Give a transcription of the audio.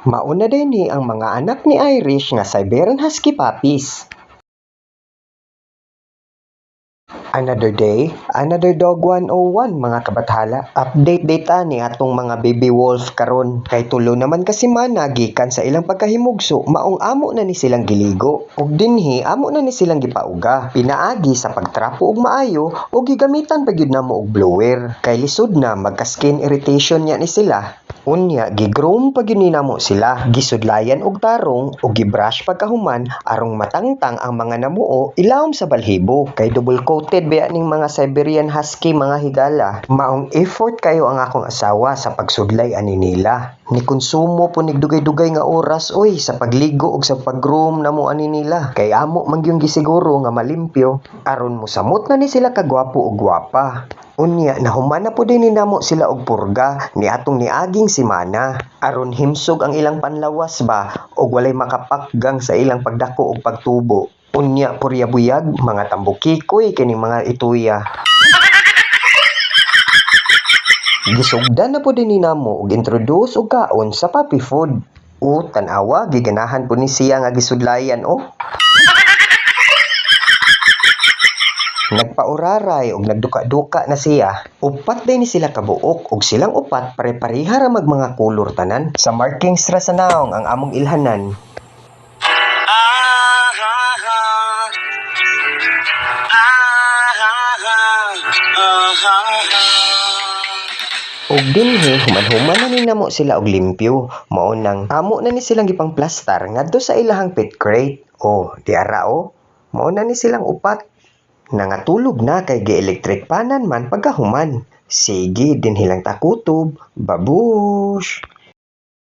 Mauna din ni ang mga anak ni Irish nga Siberian Husky puppies. Another day, another dog 101 mga kabathala. Update data ni atong mga baby wolf karon kay tulo naman kasi mana gikan sa ilang pagkahimugso maong amo na ni silang giligo ug dinhi amo na ni silang gipauga. Pinaagi sa pagtrapo og maayo ug gigamitan pa gyud namo og blower kay lisod na magka-skin irritation niya ni sila. Unya, gigroom pag yun namo sila, gisudlayan og tarong o gibrush pagkahuman arong matangtang ang mga namuo ilawom sa balhibo. Kay double coated ba ning mga Siberian Husky mga higala. Maong effort kayo ang akong asawa sa pagsudlay ani nila. Ni konsumo po nigdugay-dugay nga oras oy sa pagligo og sa paggroom namo ani nila. Kay amo man gyung gisiguro nga malimpyo aron mosamot na ni sila kagwapo ug gwapa. Unya, nahuman na po din namo sila og purga ni atong niaging simana aron himsog ang ilang panlawas ba og walay makapakgang sa ilang pagdako og pagtubo. Unya, puryabuyag, mga tambukikoy kining mga ituya. Gisugdan na po din namo og introduce og kaon sa puppy food. Tan-awa, giganahan po ni siya nga gisudlayan Nagpauraray og nagduka-duka na siya. Upat din ni sila kabuok ug silang upat pare-pareha ra mag mga kulor tanan. Sa markings ra sa naong ang among ilhanan. Og dinhi human-human na ni namo sila og limpyo. Mao nang amo na ni silang gipang plastar ngadto sa ilahang pet crate. Di ara mao na ni silang upat. Nangatulog na kay gi-electric panan man pagkahuman. Sige, din hilang takutob. Babush!